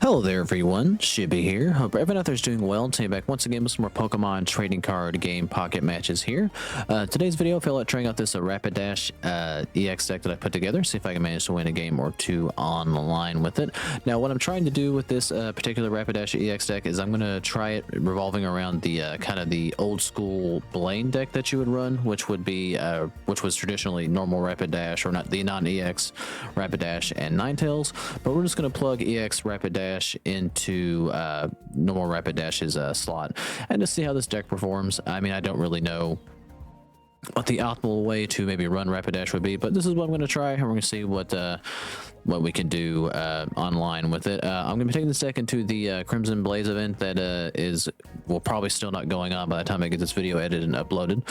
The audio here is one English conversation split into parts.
Hello there everyone, Shibby here. Hope everyone out there is doing well. Today back once again with some more Pokemon Trading Card Game pocket matches here. Today's video, I feel like trying out this Rapidash EX deck that I put together, see if I can manage to win a game or two online with it. Now what I'm trying to do with this particular Rapidash EX deck is I'm going to try it revolving around the kind of the old school Blaine deck that you would run, which would be which was traditionally normal Rapidash, or not the non-EX Rapidash and Ninetales, but we're just going to plug EX Rapidash into normal Rapidash's slot and to see how this deck performs. I mean, I don't really know what the optimal way to maybe run Rapidash would be, but this is what I'm going to try, and we're going to see what we can do online with it. I'm going to be taking this deck into the Crimson Blaze event that will probably still not going on by the time I get this video edited and uploaded,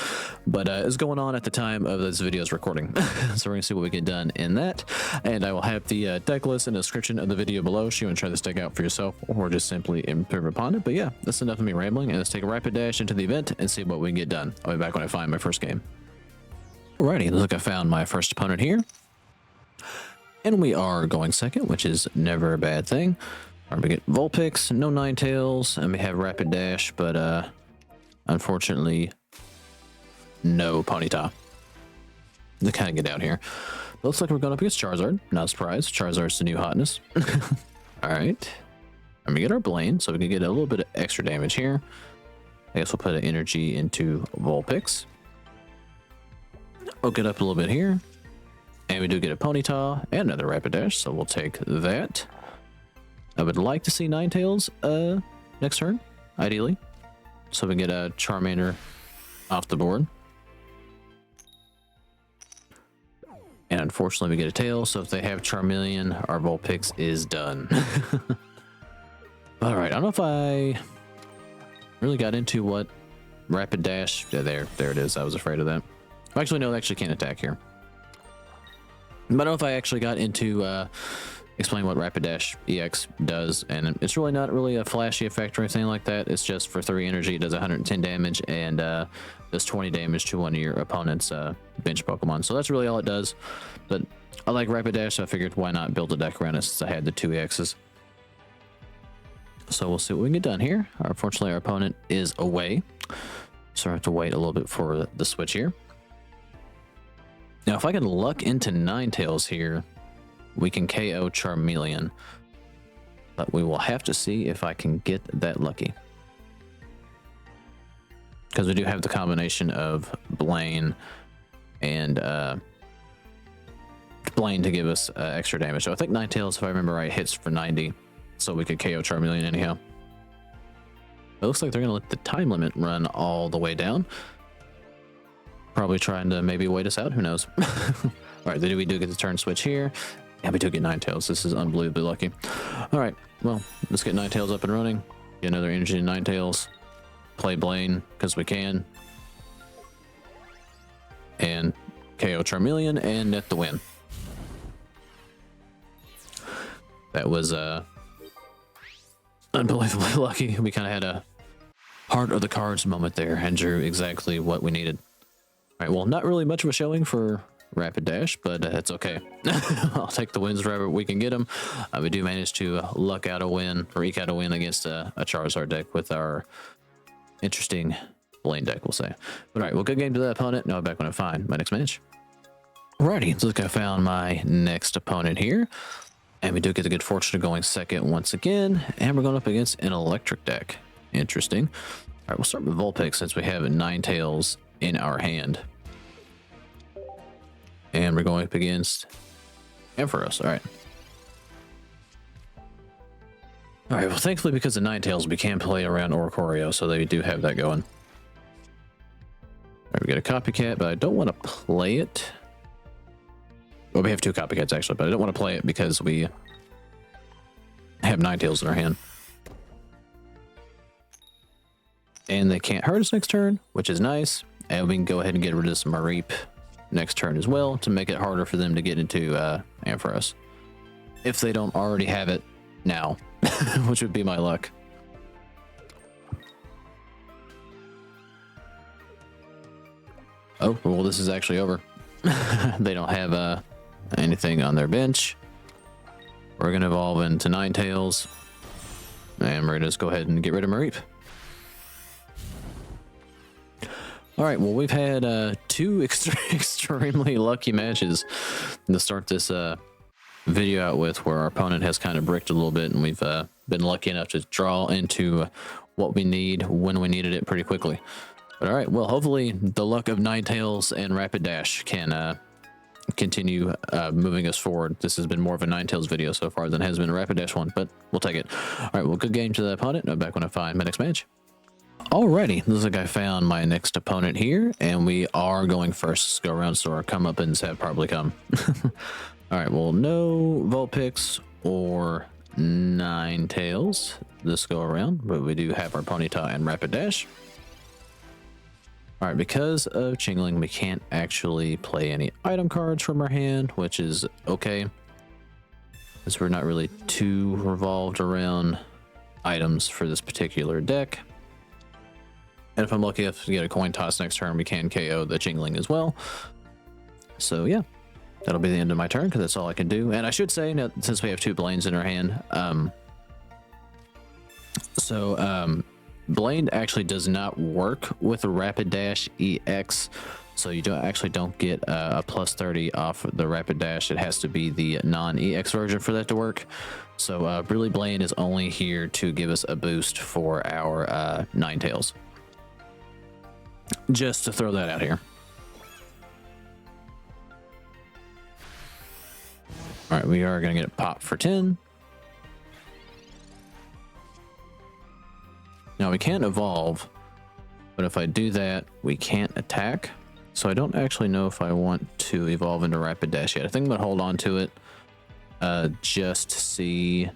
but is going on at the time of this video's recording. So we're going to see what we get done in that, and I will have the deck list in the description of the video below so you want to try this deck out for yourself or just simply improve upon it. But yeah, that's enough of me rambling, and let's take a Rapidash into the event and see what we can get done. I'll be back when I find my first game. Alrighty, look, I found my first opponent here. And we are going second, which is never a bad thing. All right, we get Vulpix, no Ninetales, and we have Rapidash, but unfortunately, no Ponyta. To kind of get out here. Looks like we're going up against Charizard. Not surprised. Charizard's the new hotness. All right. And we get our Blaine, so we can get a little bit of extra damage here. I guess we'll put an energy into Vulpix. We'll get up a little bit here. And we do get a Ponyta and another Rapidash, so we'll take that. I would like to see Ninetales next turn, ideally. So we get a Charmander off the board. And unfortunately, we get a tail, so if they have Charmeleon, our Vulpix is done. Alright, I don't know if I really got into what Rapidash... Yeah, there it is. I was afraid of that. Actually, no, they actually can't attack here. But I don't know if I actually got into explain what Rapidash EX does, and it's really not really a flashy effect or anything like that. It's just for 3 energy, it does 110 damage and does 20 damage to one of your opponent's bench Pokemon. So that's really all it does. But I like Rapidash, so I figured why not build a deck around it since I had the 2 EXs. So we'll see what we can get done here. Unfortunately, our opponent is away, so I have to wait a little bit for the switch here. Now, if I can luck into Ninetales here, we can KO Charmeleon. But we will have to see if I can get that lucky. Because we do have the combination of Blaine and Blaine to give us extra damage. So I think Ninetales, if I remember right, hits for 90. So we could KO Charmeleon anyhow. It looks like they're going to let the time limit run all the way down. Probably trying to maybe wait us out. Who knows? All right, then we do get the turn switch here. Yeah, we do get Ninetales. This is unbelievably lucky. All right, well, let's get Ninetales up and running. Get another energy in Ninetales. Play Blaine because we can. And KO Charmeleon and net the win. That was unbelievably lucky. We kind of had a heart of the cards moment there and drew exactly what we needed. All right, well, not really much of a showing for Rapidash, but it's okay. I'll take the wins wherever we can get them. We do manage to luck out a win, or eke out a win against a Charizard deck with our interesting Blaine deck, we'll say. But all right, well, good game to that opponent. Now I'm back when I find my next match. Alrighty, so look, I found my next opponent here. And we do get the good fortune of going second once again. And we're going up against an electric deck. Interesting. All right, we'll start with Vulpix since we have Ninetales in our hand. And we're going up against Ampharos. All right. All right, well, thankfully, because of Ninetales, we can play around Oricorio, so they do have that going. All right, we get a Copycat, but I don't want to play it. Well, we have 2 Copycats, actually, but I don't want to play it because we have Ninetales in our hand. And they can't hurt us next turn, which is nice. And we can go ahead and get rid of some Mareep next turn as well to make it harder for them to get into Ampharos. If they don't already have it now, which would be my luck. Oh, well, this is actually over. They don't have anything on their bench. We're going to evolve into Ninetales. And we're gonna just go ahead and get rid of Mareep. All right, well, we've had two extremely lucky matches to start this video out with, where our opponent has kind of bricked a little bit, and we've been lucky enough to draw into what we need when we needed it pretty quickly. But all right, well, hopefully the luck of Ninetales and Rapidash can continue moving us forward. This has been more of a Ninetales video so far than has been a Rapidash one, but we'll take it. All right, well, good game to the opponent. I'm back when I find my next match. Alrighty, looks like I found my next opponent here, and we are going first. Let's go around, so our comeuppance have probably come. Alright, well, no Vulpix or Ninetales this go around, but we do have our Ponyta and Rapidash. Alright, because of Chingling, we can't actually play any item cards from our hand, which is okay, because we're not really too revolved around items for this particular deck. And if I'm lucky enough to get a coin toss next turn, we can KO the Chingling as well. So yeah, that'll be the end of my turn, because that's all I can do. And I should say, now, since we have two Blaines in our hand, Blaine actually does not work with Rapidash EX, so you don't get a plus 30 off the Rapidash. It has to be the non-EX version for that to work. So really, Blaine is only here to give us a boost for our Ninetales. Just to throw that out here. All right, we are going to get a pop for 10. Now we can't evolve, but if I do that, we can't attack. So I don't actually know if I want to evolve into Rapidash yet. I think I'm going to hold on to it just to see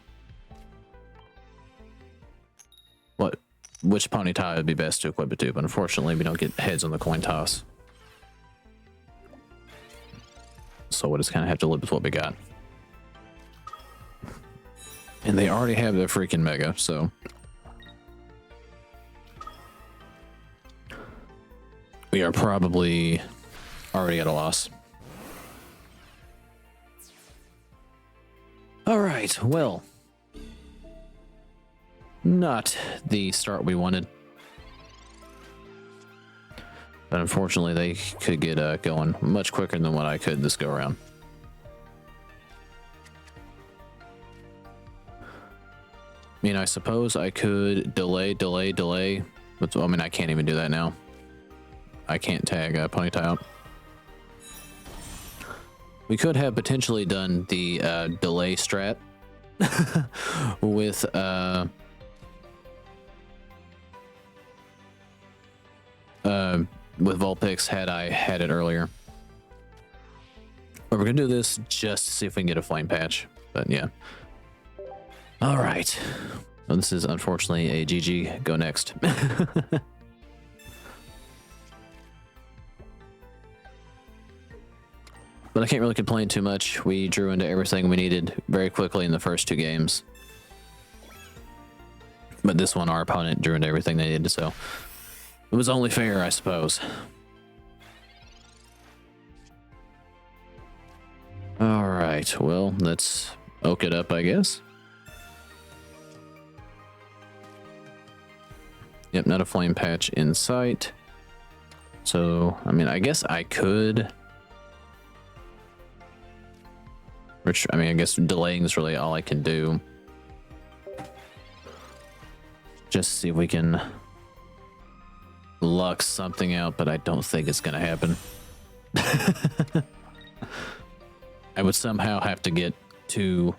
which Ponyta would be best to equip it to, but unfortunately we don't get heads on the coin toss. So we'll just kind of have to live with what we got. And they already have their freaking Mega, so we are probably already at a loss. All right, well, not the start we wanted, but unfortunately they could get going much quicker than what I could this go around. I mean, I suppose I could delay, but I mean, I can't even do that now. I can't tag Ponyta out. We could have potentially done the delay strat with Vulpix had I had it earlier. But we're gonna do this just to see if we can get a flame patch. But yeah. All right. Well, this is unfortunately a GG. Go next. But I can't really complain too much. We drew into everything we needed very quickly in the first two games. But this one, our opponent drew into everything they needed, so it was only fair, I suppose. All right, well, let's oak it up, I guess. Yep, not a flame patch in sight. So, I mean, I guess I could... I mean, I guess delaying is really all I can do. Just see if we can luck something out, but I don't think it's going to happen. I would somehow have to get two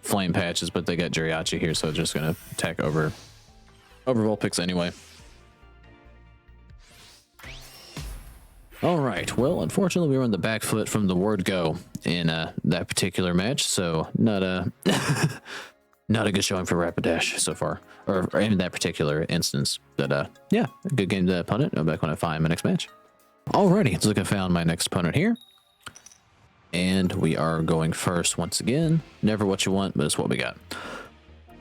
flame patches, but they got Jiriachi here, so I'm just going to attack over Vulpix anyway. All right, well, unfortunately, we were on the back foot from the word go in that particular match, so not a not a good showing for Rapidash so far, or in that particular instance. But yeah, good game to the opponent. I'm back when I find my next match. Alrighty, let's look. I found my next opponent here, and we are going first once again. Never what you want, but it's what we got.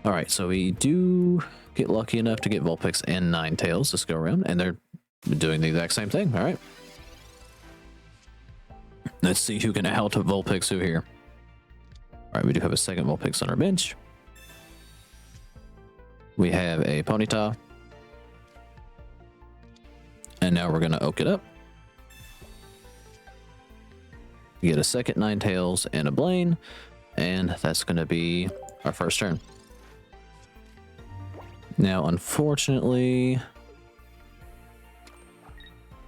All right, so we do get lucky enough to get Vulpix and Ninetales this go around, and they're doing the exact same thing. All right. Let's see who can out Vulpix who here. All right, we do have a second Vulpix on our bench. We have a Ponyta. And now we're going to oak it up. Get a second Ninetales and a Blaine. And that's going to be our first turn. Now, unfortunately,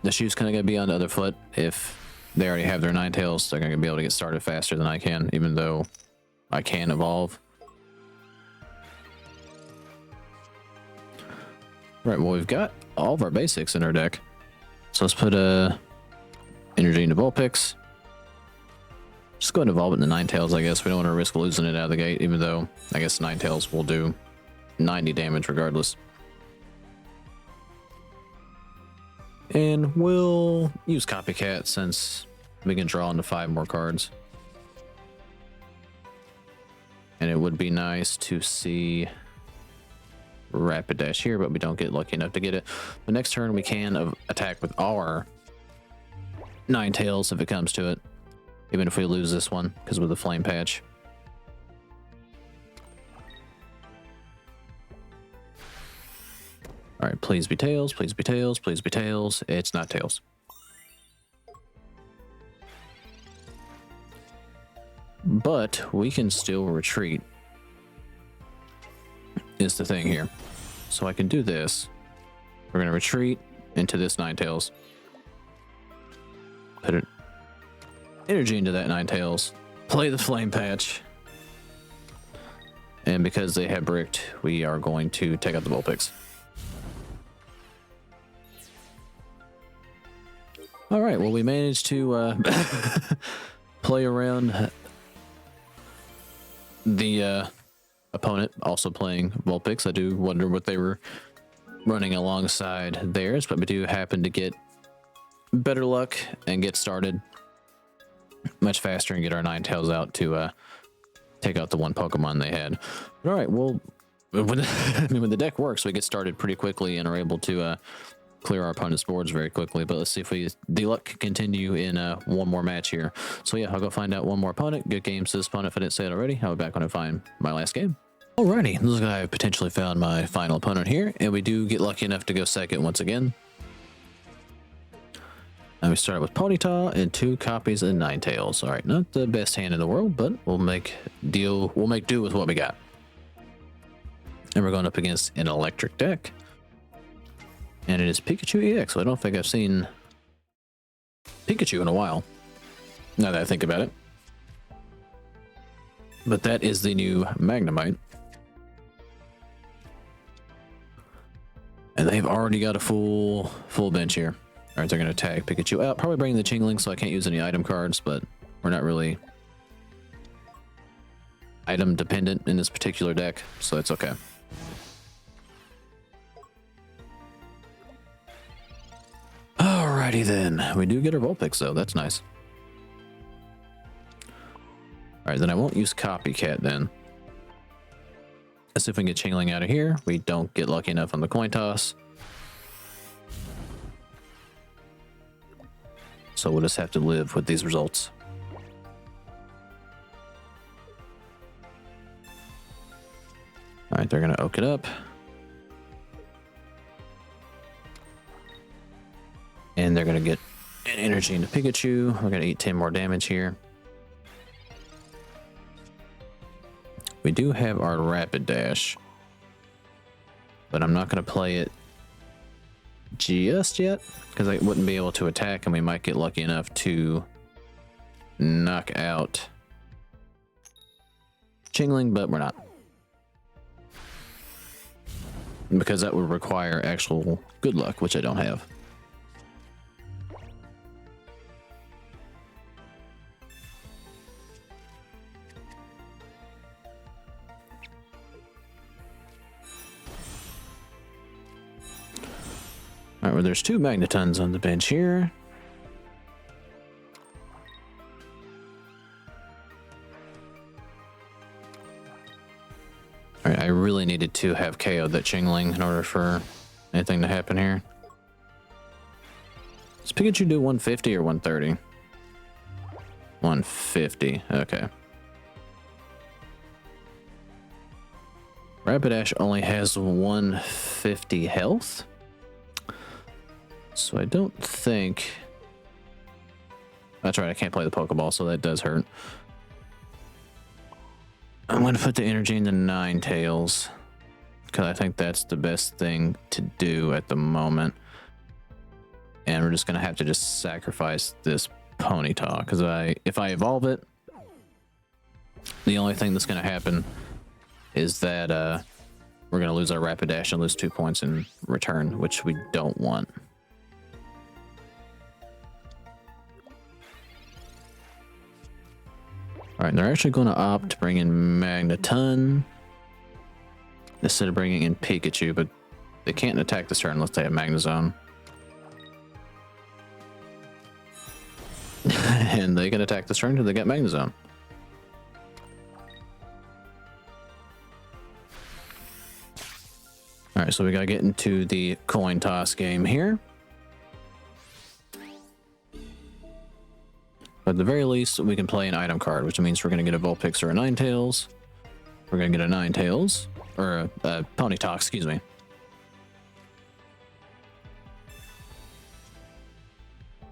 the shoe's kind of going to be on the other foot. If they already have their Ninetales, they're going to be able to get started faster than I can, even though I can evolve. Right, well, we've got all of our basics in our deck. So let's put energy into Vulpix. Just go ahead and evolve it into Ninetales, I guess. We don't want to risk losing it out of the gate, even though I guess Ninetales will do 90 damage regardless. And we'll use Copycat since we can draw into 5 more cards. And it would be nice to see Rapidash here, but we don't get lucky enough to get it. The next turn we can attack with our Ninetales if it comes to it, even if we lose this one because with the Flame Patch. All right, please be Tails, please be Tails, please be Tails. It's not Tails. But we can still retreat, is the thing here. So I can do this. We're going to retreat into this Ninetales. Put it energy into that Ninetales. Play the Flame Patch. And because they have bricked, we are going to take out the Vulpix. All right, well, we managed to play around the opponent also playing Vulpix. I do wonder what they were running alongside theirs, but we do happen to get better luck and get started much faster and get our Ninetales out to take out the one Pokemon they had. But all right, well, when the deck works, we get started pretty quickly and are able to clear our opponent's boards very quickly. But let's see if the luck can continue in one more match here. So yeah, I'll go find out one more opponent. Good games to this opponent if I didn't say it already. I'll be back when I find my last game. Alrighty, looks like I potentially found my final opponent here, and we do get lucky enough to go second once again. And we start with Ponyta and 2 copies of Ninetales. All right, not the best hand in the world, but we'll make do with what we got. And we're going up against an electric deck. And it is Pikachu EX. So I don't think I've seen Pikachu in a while, now that I think about it. But that is the new Magnemite. And they've already got a full bench here. All right, they're going to tag Pikachu out. Probably bring the Chingling, so I can't use any item cards, but we're not really item dependent in this particular deck, so it's okay. Alrighty then. We do get our Vulpix, though. That's nice. Alright, then I won't use Copycat then. Let's see if we can get Chingling out of here. We don't get lucky enough on the coin toss. So we'll just have to live with these results. Alright, they're going to oak it up. And they're going to get an energy into Pikachu. We're going to eat 10 more damage here. We do have our Rapidash, but I'm not going to play it just yet because I wouldn't be able to attack, and we might get lucky enough to knock out Chingling, but we're not, because that would require actual good luck, which I don't have. All right, well, there's 2 Magnetons on the bench here. All right, I really needed to have KO'd that Chingling in order for anything to happen here. Does Pikachu do 150 or 130? 150, okay. Rapidash only has 150 health. So I don't think... That's right, I can't play the Pokeball, so that does hurt. I'm going to put the energy into Ninetales, because I think that's the best thing to do at the moment. And we're just going to have to just sacrifice this Ponyta, because if I evolve it, the only thing that's going to happen is that we're going to lose our Rapidash and lose 2 points in return, which we don't want. Alright, they're actually going to opt to bring in Magneton instead of bringing in Pikachu, but they can't attack this turn unless they have Magnezone. And they can attack this turn because they got Magnezone. Alright, so we gotta get into the coin toss game here. But at the very least, we can play an item card, which means we're going to get a Vulpix or a Ninetales. We're going to get a Ninetales, or a Ponyta, excuse me.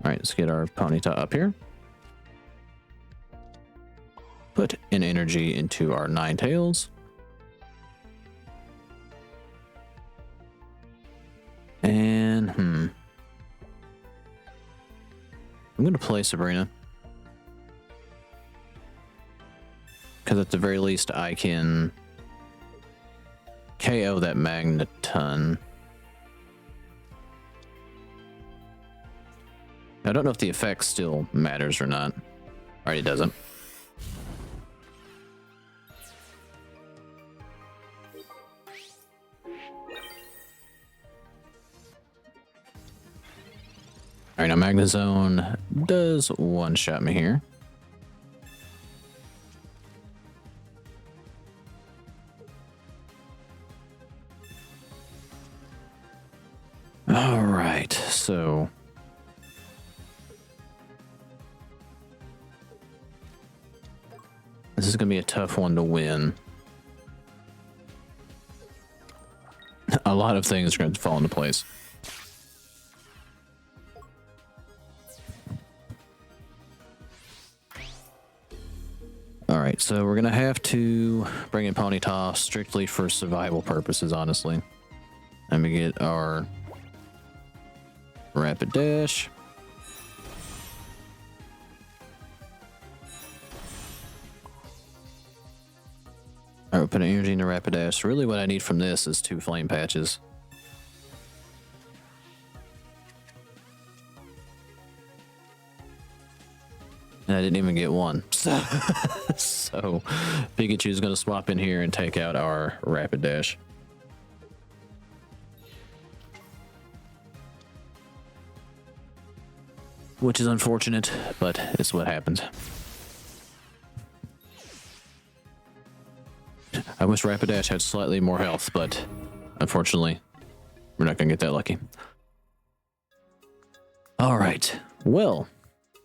Alright, let's get our Ponyta up here. Put an energy into our Ninetales. And, I'm going to play Sabrina. Because at the very least, I can KO that Magneton. I don't know if the effect still matters or not. Alright, it doesn't. Alright, now Magnezone does one-shot me here. Alright, so... this is going to be a tough one to win. A lot of things are going to fall into place. Alright, so we're going to have to bring in Ponyta strictly for survival purposes, honestly. Let me get our Rapidash. Alright, we'll put an energy into Rapidash. Really what I need from this is 2 flame patches. And I didn't even get one. So Pikachu's going to swap in here and take out our Rapidash. Which is unfortunate, but it's what happens. I wish Rapidash had slightly more health, but unfortunately, we're not going to get that lucky. Alright, well,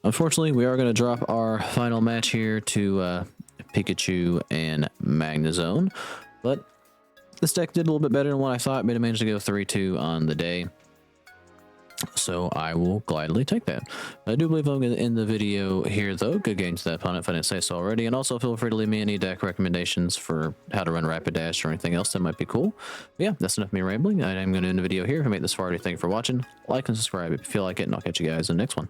unfortunately, we are going to drop our final match here to Pikachu and Magnezone, but this deck did a little bit better than what I thought. Made it manage to go 3-2 on the day. So I will gladly take that. I do believe I'm going to end the video here, though. Good game to that opponent if I didn't say so already. And also feel free to leave me any deck recommendations for how to run Rapidash or anything else that might be cool. But yeah, that's enough of me rambling. I am going to end the video here. If you made this far, thank you for watching. Like and subscribe if you feel like it, and I'll catch you guys in the next one.